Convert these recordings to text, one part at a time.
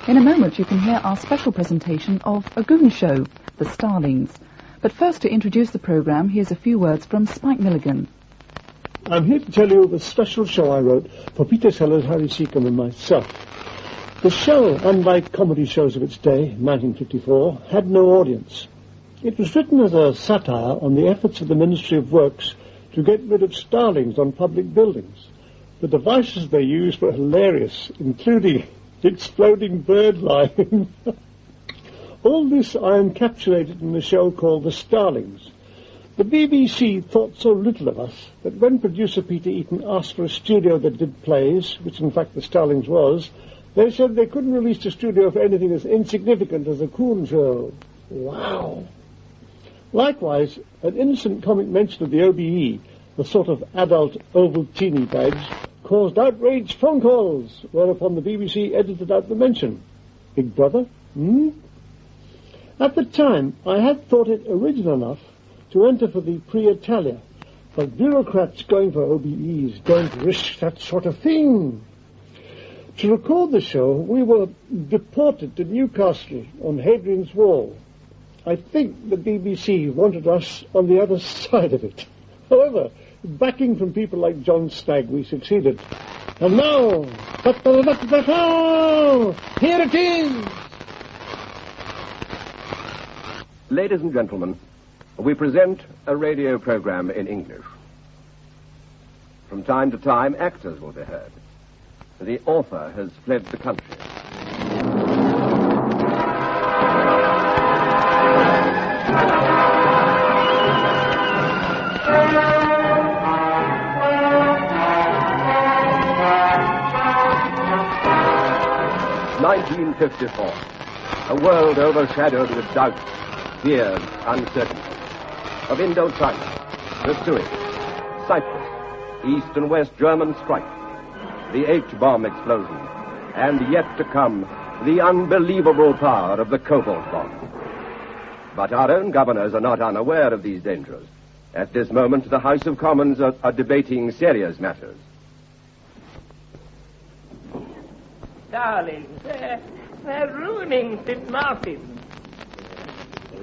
In a moment you can hear our special presentation of a Goon show, the Starlings. But first, to introduce the programme, here's a few words from Spike Milligan. I'm here to tell you of a special show I wrote for Peter Sellers, Harry Seacombe and myself. The show, unlike comedy shows of its day, 1954, had no audience. It was written as a satire on the efforts of the Ministry of Works to get rid of starlings on public buildings. The devices they used were hilarious, including exploding bird lime. All this I encapsulated in a show called The Starlings. The BBC thought so little of us that when producer Peter Eaton asked for a studio that did plays, which in fact The Starlings was, they said they couldn't release a studio for anything as insignificant as a Goon show. Wow. Likewise, an innocent comic mention of the OBE, the sort of adult Ovaltine badge, caused outraged phone calls, whereupon the BBC edited out the mention. Big Brother? At the time, I had thought it original enough to enter for the Prix Italia, but bureaucrats going for OBEs don't risk that sort of thing. To record the show, we were deported to Newcastle on Hadrian's Wall. I think the BBC wanted us on the other side of it. However, backing from people like John Stagg, we succeeded. And now, here it is! Ladies and gentlemen, we present a radio program in English. From time to time, actors will be heard. The author has fled the country. (1954), a world overshadowed with doubt, fears, uncertainty. Of Indochina, the Suez, Cyprus, East and West German strike, the H-bomb explosion, and yet to come, the unbelievable power of the cobalt bomb. But our own governors are not unaware of these dangers. At this moment, the House of Commons are debating serious matters. Starlings, they're ruining St. Martin.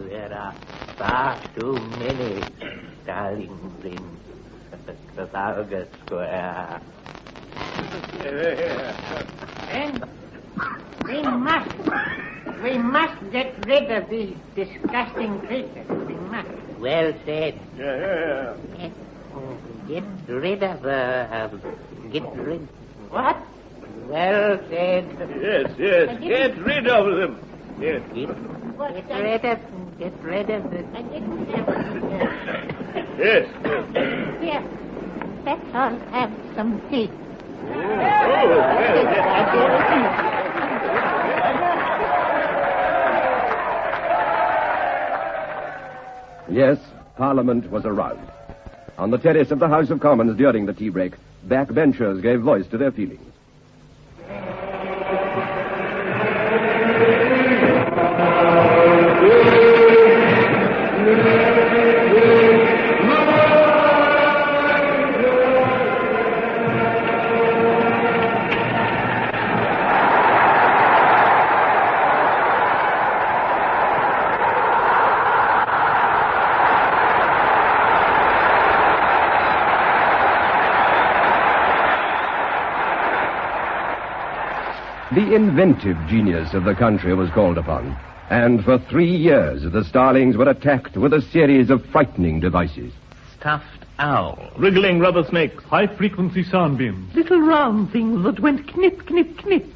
There are far too many starlings in Trafalgar Square. And we must get rid of these disgusting creatures. We must. Well said. Get rid of, what? Well said. Yes. Get rid of them. Yes. Get rid of this. Yes. Here, let's all have some tea. Yes, Parliament was aroused. On the terrace of the House of Commons during the tea break, backbenchers gave voice to their feelings. The inventive genius of the country was called upon, and for 3 years the Starlings were attacked with a series of frightening devices. Stuffed owl. Wriggling rubber snakes. High-frequency sound beams. Little round things that went knip, knip, knip.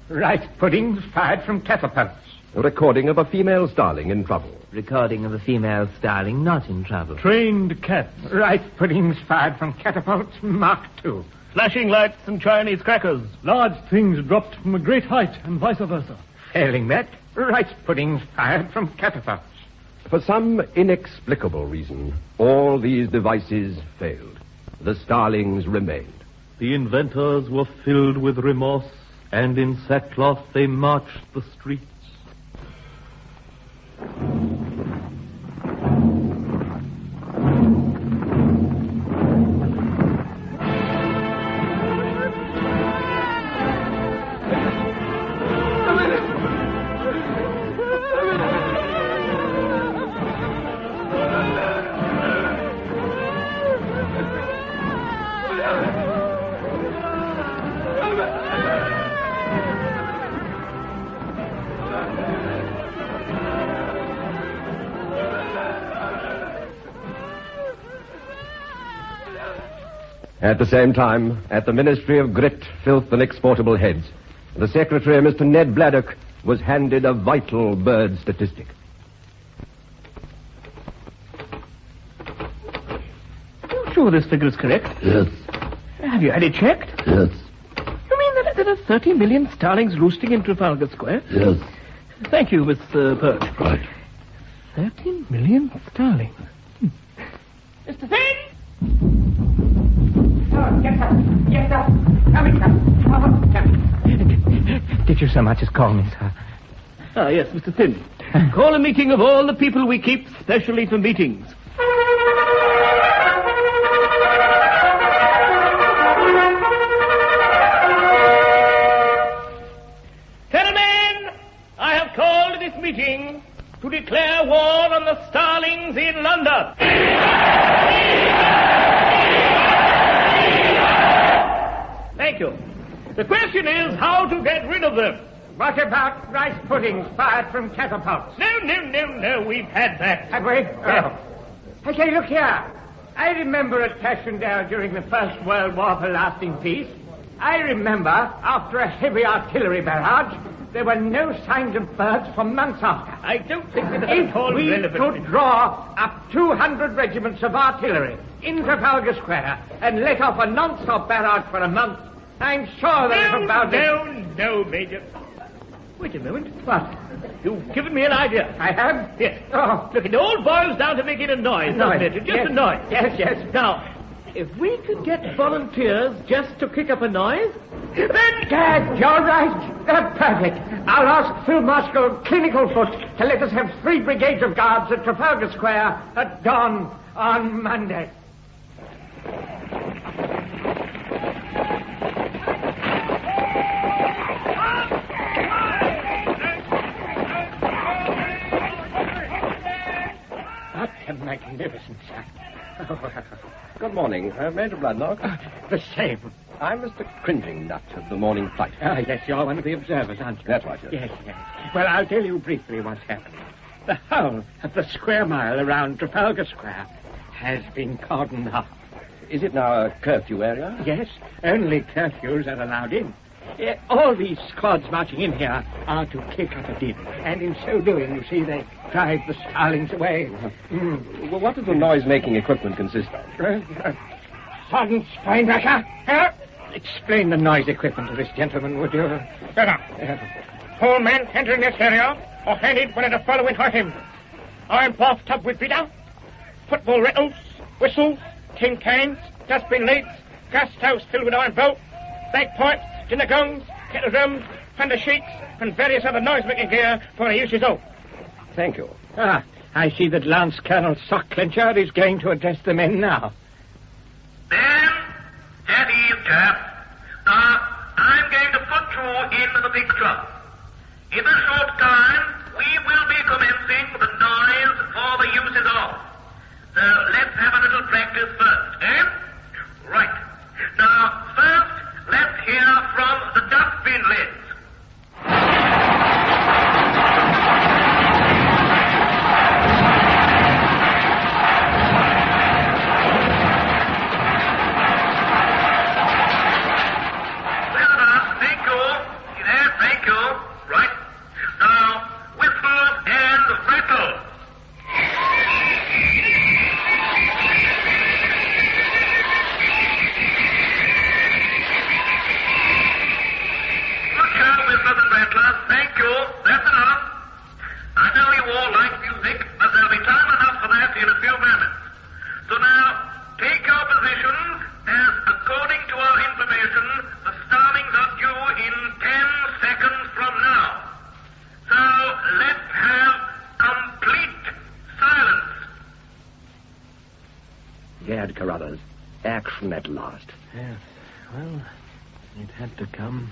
Rice puddings fired from catapults. A recording of a female starling in trouble. Recording of a female starling not in trouble. Trained cats. Rice puddings fired from catapults Mark II. Flashing lights and Chinese crackers. Large things dropped from a great height and vice versa. Failing that, rice puddings fired from catapults. For some inexplicable reason, all these devices failed. The Starlings remained. The inventors were filled with remorse, and in sackcloth they marched the streets. At the same time, at the Ministry of Grit, Filth and Exportable Heads, the Secretary, Mr. Ned Bladdock, was handed a vital bird statistic. You sure this figure is correct? Yes. Have you had it checked? Yes. You mean that there are 30 million starlings roosting in Trafalgar Square? Yes. Thank you, Miss Perch. Right. 30 million starlings. Mr. Finn! Oh, yes, sir. Yes, sir. Coming, sir. Oh, coming. Did you so much as call me, sir? Ah, yes, Mr. Finn. Call a meeting of all the people we keep specially for meetings. Gentlemen, I have called this meeting to declare war on the Starlings in London. Thank you. The question is how to get rid of them. What about rice puddings fired from catapults? No, we've had that. Have we? Oh. Okay, look here. I remember at Passchendaele during the First World War for lasting peace. I remember, after a heavy artillery barrage, there were no signs of birds for months after. I don't think that If we could draw up 200 regiments of artillery in Trafalgar Square and let off a non-stop barrage for a month, I'm sure that No, Major. Wait a moment. What? You've given me an idea. I have? Yes. Oh. Look, it all boils down to making a noise, doesn't it? Just Yes. a noise. Yes. Now, if we could get volunteers just to kick up a noise, then... Dad, you're right. Perfect. I'll ask Field Marshal Clinicalfoot to let us have 3 brigades of guards at Trafalgar Square at dawn on Monday. What a magnificent sight. Good morning, Major Bladnock. The same. I'm Mr. Cringing Nut of the morning flight. Ah, yes, you're one of the observers, aren't you? That's right, yes. Yes. Well, I'll tell you briefly what's happened. The whole of the square mile around Trafalgar Square has been cordoned off. Is it now a curfew area? Yes, only curfews are allowed in. All these squads marching in here are to kick up a din. And in so doing, you see, they drive the starlings away. Well, what does the noise-making equipment consist of? Sergeant Steinbrecher, explain the noise equipment to this gentleman, would you? All men entering this area are handed one of the following items: iron bathtub with beater, football rattles, whistles, tin cans, dustbin lids, gas stoves filled with iron bolt, bagpipes, dinner gongs, kettle drums, thunder sheets, and various other noise-making gear for the uses of. Thank you. I see that Lance Colonel Sockclencher is going to address the men now. Men, at ease, chaps. Now, I'm going to put you into the picture. In a short time, we will be commencing the noise for the uses of. So let's have a little practice first, eh? Right. Now, first, let's hear from the dustbin lids. Well done. Thank you. Yes, thank you. Right. Now, whistles and rattles. Good job, whistles and rattlers. Thank you. That's enough. I know you all like music, but there'll be time enough for that in a few moments. So now, take your positions as, according to our information, the starlings are due in 10 seconds from now. So let's have complete silence. Gad Carruthers, action at last. Yes, well, it had to come.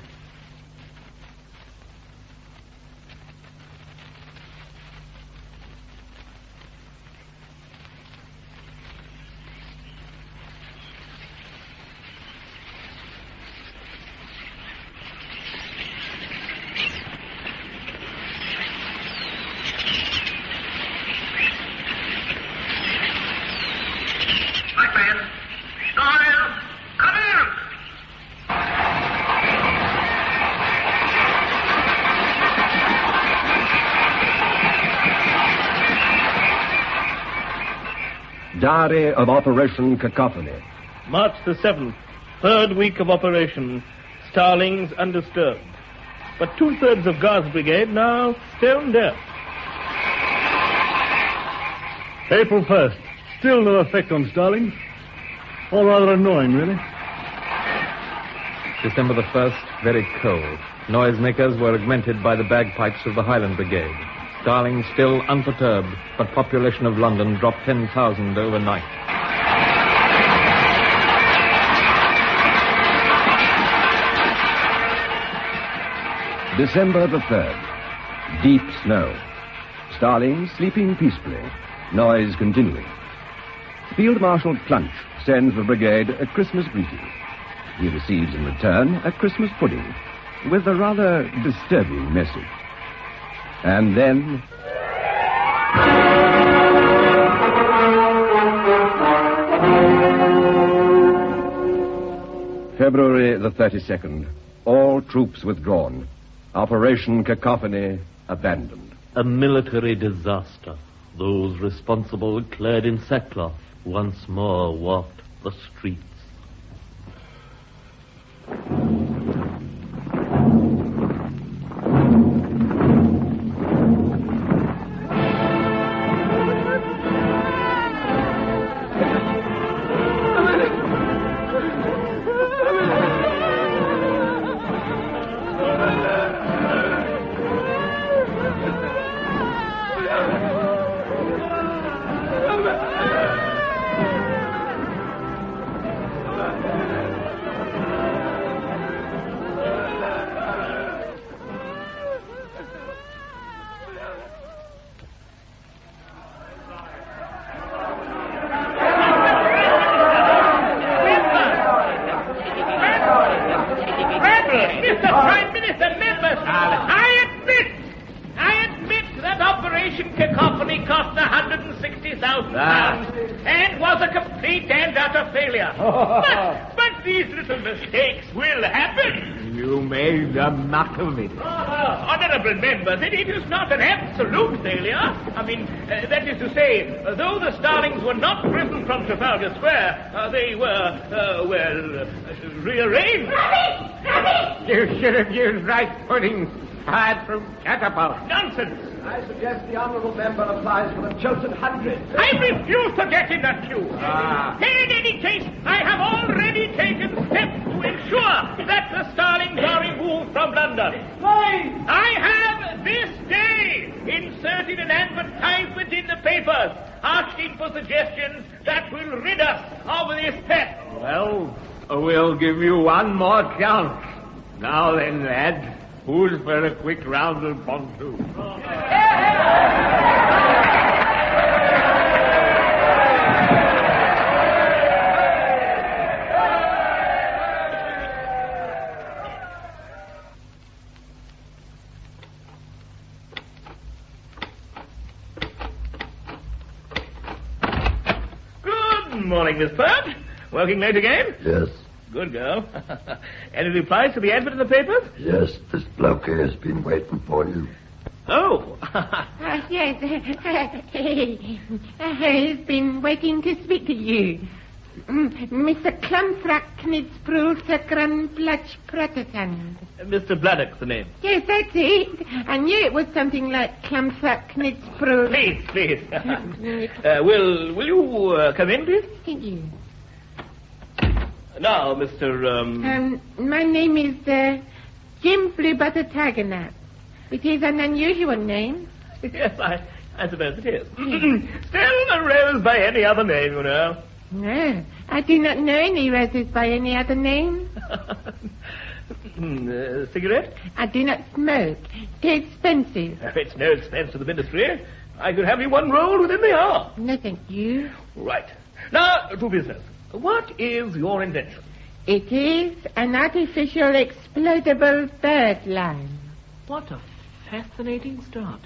Diary of Operation Cacophony. March the 7th, third week of operation. Starlings undisturbed. But 2/3 of Guards Brigade now stone deaf. April 1st. Still no effect on Starlings. All rather annoying, really. December the 1st, very cold. Noisemakers were augmented by the bagpipes of the Highland Brigade. Starlings still unperturbed, but population of London dropped 10,000 overnight. December the 3rd. Deep snow. Starlings sleeping peacefully. Noise continuing. Field Marshal Clunch sends the brigade a Christmas greeting. He receives in return a Christmas pudding with a rather disturbing message. And then... February the 32nd. All troops withdrawn. Operation Cacophony abandoned. A military disaster. Those responsible, clad in sackcloth, once more walked the streets. And was a complete and utter failure. But these little mistakes will happen. You made a muck of it. Honorable members, it is not an absolute failure. I mean, that is to say, though the Starlings were not driven from Trafalgar Square, they were, rearranged. Rabbit! You should have used rice pudding fired from catapult. Nonsense. I suggest the honourable member applies for the chosen 100. I refuse to get in that queue. In any case, I have already taken steps to ensure that the Starlings are removed from London. I have this day inserted an advertisement in the papers asking for suggestions that will rid us of this pest. Well, we'll give you one more chance. Now then, lad, who's for a quick round of pontoon? Good morning, Miss Pert. Working late again? Yes. Good girl. Any replies to the advert in the papers? Yes, this bloke here has been waiting for you. Oh. Yes. He's been waiting to speak to you. Mr. Klumfracknitzbrulsekranplach Protestant. Mr. Bladdock's the name. Yes, that's it. I knew it was something like Klumfracknitzbrul. Please. Will you come in, please? Thank you. Now, Mr. My name is Jim Bluebutter Tigerknot. It is an unusual name. Yes, I suppose it is. Still a rose by any other name, you know. No, I do not know any roses by any other name. Cigarette? I do not smoke. It's expensive. It's no expense to the ministry. I could have you one rolled within the hour. No, thank you. Right. Now, to business. What is your invention? It is an artificial explodable bird line. What a fascinating start.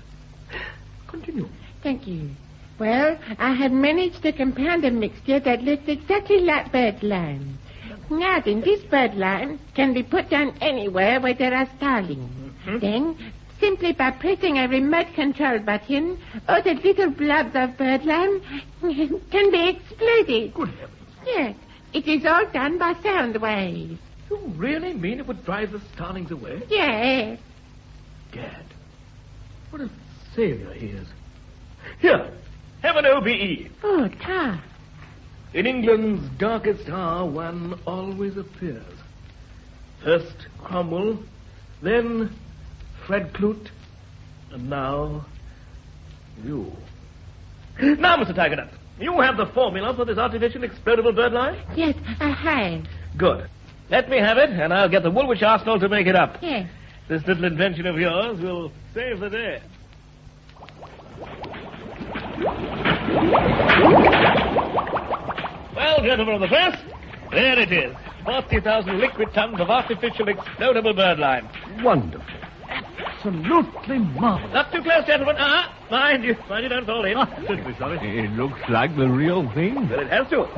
Continue. Thank you. Well, I have managed to compound a mixture that looks exactly like bird lime. Now then, this bird lime can be put down anywhere where there are starlings. Mm-hmm. Then, Simply by pressing a remote control button, all the little blobs of birdlime can be exploded. Good heavens. Yes, it is all done by sound waves. You really mean it would drive the starlings away? Yes. Gad, what a savior he is. Here, have an OBE. Oh, Tar. In England's darkest hour, one always appears. First Cromwell, then Fred Clute, and now you. Now, Mr. Tigernuts, you have the formula for this artificial explodable birdlime? Yes, I have. Good. Let me have it, and I'll get the Woolwich Arsenal to make it up. Yes. This little invention of yours will save the day. Well, gentlemen of the press, there it is. 40,000 liquid tons of artificial explodable birdlime. Wonderful. Absolutely marvelous. Not too close, gentlemen. Mind you don't fall in. Certainly sorry. It looks like the real thing. Well, it has to.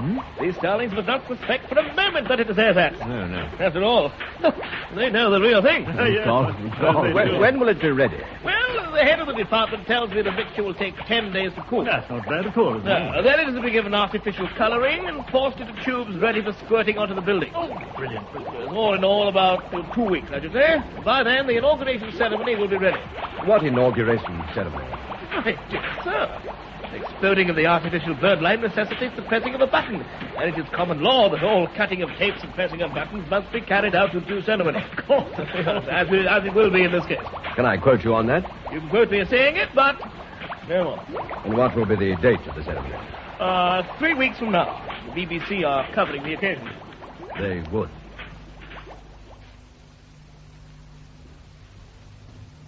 These starlings must not suspect for a moment that it is airset. No. After all, they know the real thing. When will it be ready? Well, the head of the department tells me the mixture will take 10 days to cool. That's not bad at all. Then it is to be given artificial colouring and forced into tubes ready for squirting onto the building. Oh, brilliant. All in all, about 2 weeks, I should say. By then, the inauguration ceremony will be ready. What inauguration ceremony? My dear sir, the exploding of the artificial birdlime necessitates the pressing of a button, and it is common law that all cutting of tapes and pressing of buttons must be carried out with due ceremony. Of course, as it will be in this case. Can I quote you on that? You can quote me as saying it, but no more. And what will be the date of the ceremony? 3 weeks from now. The BBC are covering the occasion. They would.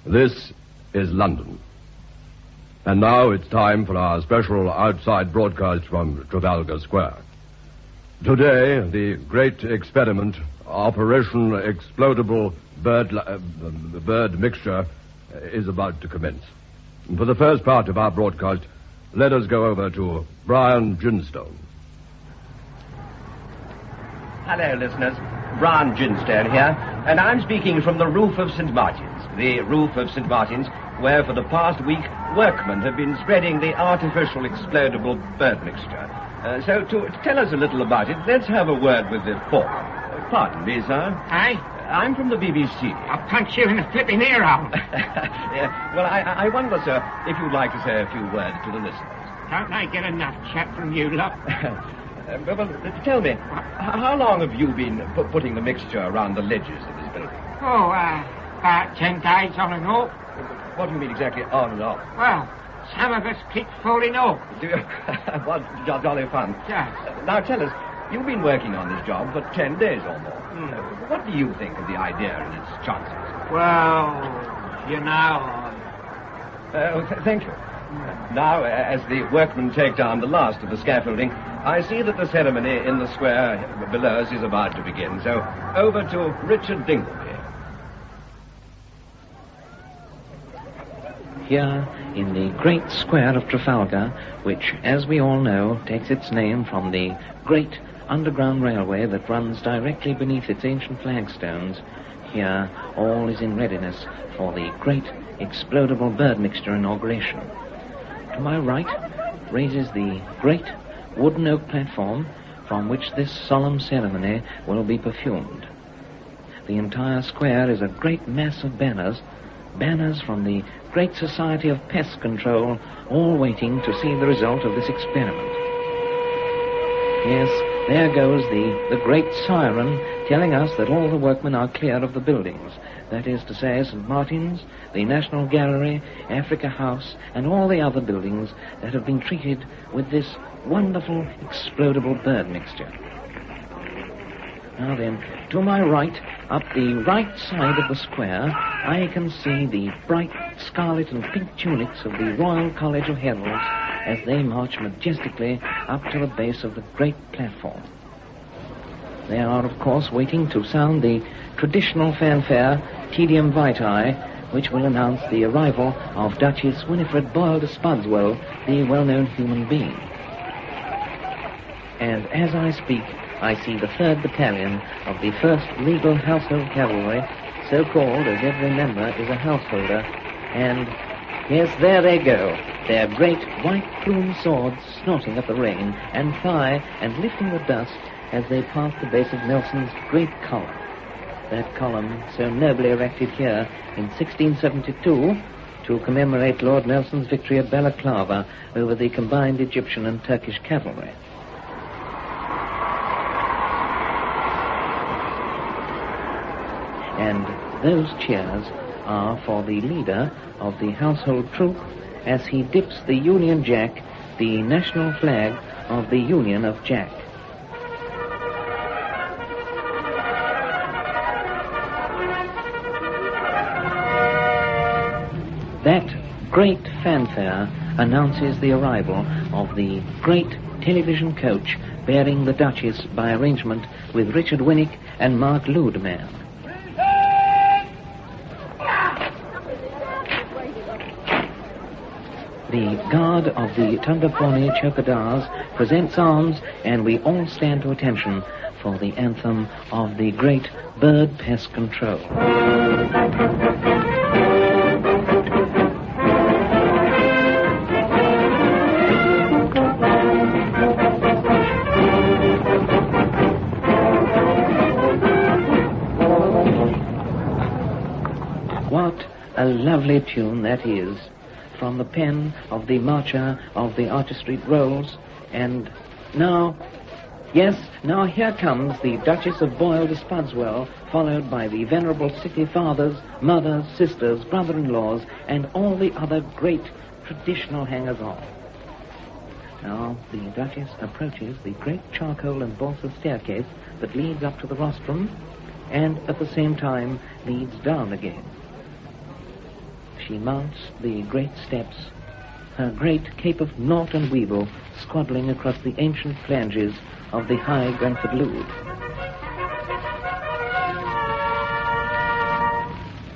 This is London. And now it's time for our special outside broadcast from Trafalgar Square. Today, the great experiment, Operation Explodable Bird Mixture, is about to commence. And for the first part of our broadcast, let us go over to Brian Ginstone. Hello, listeners. Brian Ginstone here, and I'm speaking from the roof of St. Martin's. The roof of St. Martin's, where for the past week, workmen have been spreading the artificial explodable bird mixture. So to tell us a little about it, let's have a word with the foreman. Pardon me, sir. Aye? I'm from the BBC. I'll punch you in the flipping ear out. Yeah, well, I wonder, sir, if you'd like to say a few words to the listeners. Don't I get enough chat from you, lot? Well, tell me, how long have you been putting the mixture around the ledges of this building? Oh, about 10 days on and off. What do you mean exactly on and off? Well, some of us keep falling off. What jolly fun. Yes. Now tell us, you've been working on this job for 10 days or more. What do you think of the idea and its chances? Well, you know... Thank you. Now, as the workmen take down the last of the scaffolding, I see that the ceremony in the square below us is about to begin. So, over to Richard Dingleby. Here, in the great square of Trafalgar, which, as we all know, takes its name from the great underground railway that runs directly beneath its ancient flagstones, here all is in readiness for the great explodable bird mixture inauguration. To my right raises the great wooden oak platform from which this solemn ceremony will be perfumed. The entire square is a great mass of banners from the Great Society of Pest Control, all waiting to see the result of this experiment. Yes, there goes the great siren telling us that all the workmen are clear of the buildings. That is to say, St. Martin's, the National Gallery, Africa House, and all the other buildings that have been treated with this wonderful explodable bird mixture. Now then, to my right, up the right side of the square, I can see the bright scarlet and pink tunics of the Royal College of Heralds as they march majestically up to the base of the great platform. They are, of course, waiting to sound the traditional fanfare, Tedium Vitae, which will announce the arrival of Duchess Winifred Boyle de Spudswell, the well-known human being. And as I speak, I see the 3rd Battalion of the 1st Legal Household Cavalry, so called as every member is a householder, and yes, there they go, their great white plumed swords snorting at the rain and fire and lifting the dust as they pass the base of Nelson's great column. That column so nobly erected here in 1672 to commemorate Lord Nelson's victory at Balaclava over the combined Egyptian and Turkish cavalry. And those cheers are for the leader of the household troop as he dips the Union Jack, the national flag of the Union of Jack. That great fanfare announces the arrival of the great television coach bearing the Duchess by arrangement with Richard Winnick and Mark Ludeman. The guard of the Tundapawni Chowkidars presents arms, and we all stand to attention for the anthem of the great Bird Pest Control. What a lovely tune that is, from the pen of the marcher of the Archer Street Rolls. And now, yes, now here comes the Duchess of Boyle de Spudswell, followed by the venerable city fathers, mothers, sisters, brother-in-laws, and all the other great traditional hangers-on. Now the Duchess approaches the great charcoal and balsa staircase that leads up to the rostrum, and at the same time leads down again. She mounts the great steps, her great cape of knot and weevil squaddling across the ancient flanges of the high Grenford Lude.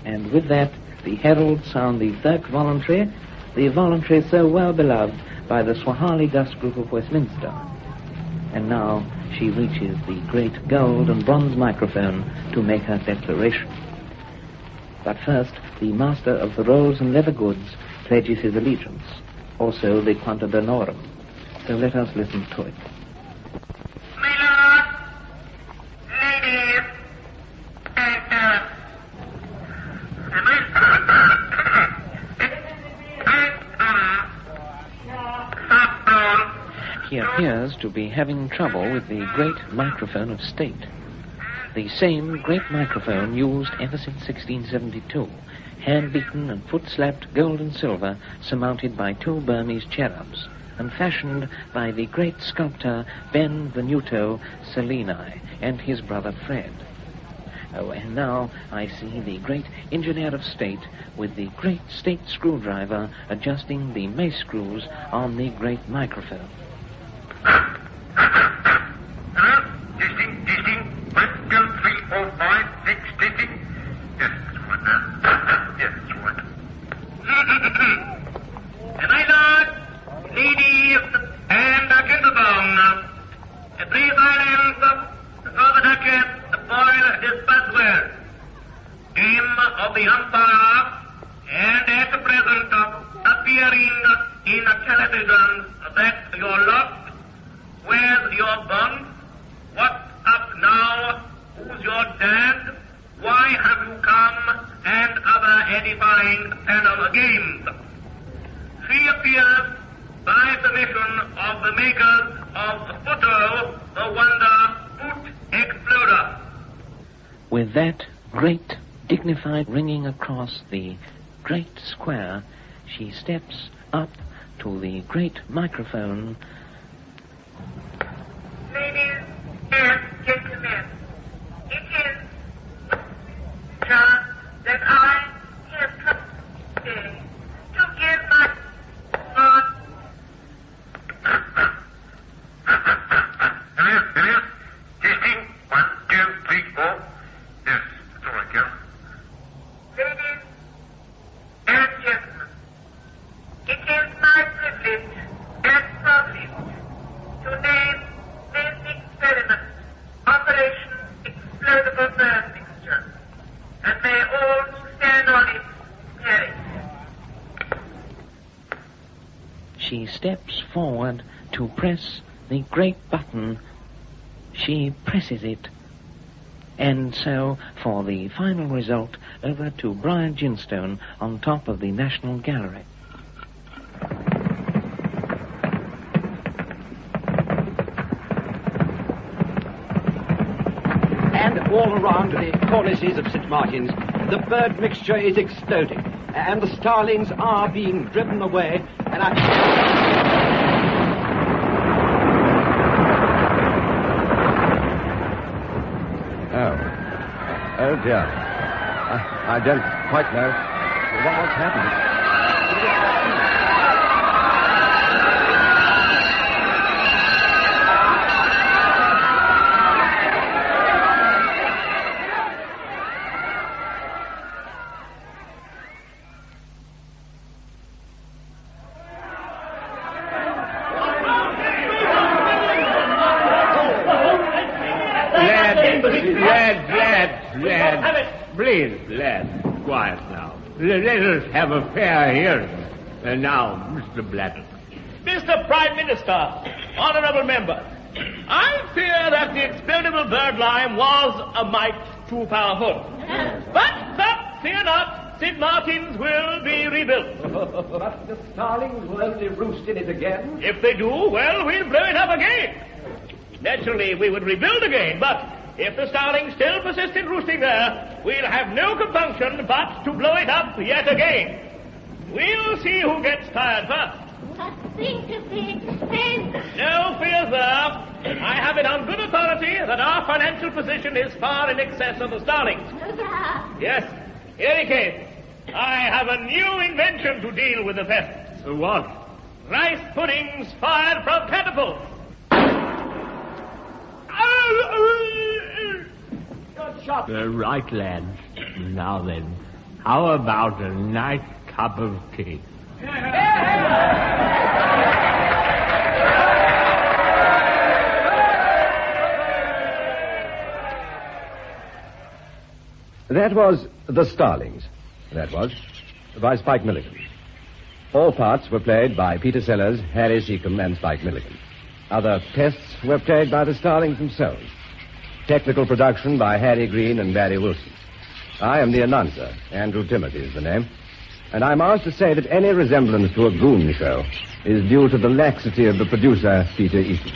And with that, the heralds sound the third voluntary, the voluntary so well beloved by the Swahili dust group of Westminster. And now she reaches the great gold and bronze microphone to make her declaration. But first, the master of the rolls and leather goods pledges his allegiance, also the Quanta Danorum. So let us listen to it. My lords, ladies, and he appears to be having trouble with the great microphone of state. The same great microphone used ever since 1672, hand-beaten and foot-slapped gold and silver, surmounted by 2 Burmese cherubs, and fashioned by the great sculptor Ben Venuto Cellini and his brother Fred. Oh, and now I see the great engineer of state with the great state screwdriver adjusting the mace screws on the great microphone. My lord, ladies, and gentlemen, please silence before the Duchess of Boyle de Spudswell, name of the umpire, and at present appearing in television that you're lost. Where's your bond? What's up now? Who's your dad? Why have you come? And other edifying panel games. She appears by permission of the makers of Photo, the Wonder Foot Exploder. With that great dignified ringing across the great square, she steps up to the great microphone. Ladies and gentlemen, it is just that I have come today to give my thoughts. Testing. 1, 2, 3, 4. Yes, that's all right, Carol. Ladies and gentlemen, it is my privilege and privilege to name this experiment she steps forward to press the great button. She presses it. And so, for the final result, over to Brian Ginstone on top of the National Gallery. And all around the cornices of St. Martin's, the bird mixture is exploding, and the starlings are being driven away, and Oh dear. I don't quite know what's happened. Please, lads, quiet now. Let us have a fair hearing. And now, Mr. Bladden. Mr. Prime Minister, honourable member, I fear that the explodable bird lime was a mite too powerful. But fear not, St. Martin's will be rebuilt. But the starlings will only roost in it again. If they do, well, we'll blow it up again. Naturally, we would rebuild again, but if the starlings still persist in roosting there, we'll have no compunction but to blow it up yet again. We'll see who gets tired first. But think of the expense. No fear, sir. I have it on good authority that our financial position is far in excess of the starlings. Yes. In any case, I have a new invention to deal with the pests. What? Rice puddings fired from catapults. Shot. Right, lads. Now then, how about a nice cup of tea? That was The Starlings. That was by Spike Milligan. All parts were played by Peter Sellers, Harry Seacombe, and Spike Milligan. Other pests were played by the Starlings themselves. Technical production by Harry Green and Barry Wilson. I am the announcer. Andrew Timothy is the name. And I'm asked to say that any resemblance to a Goon show is due to the laxity of the producer, Peter Eaton.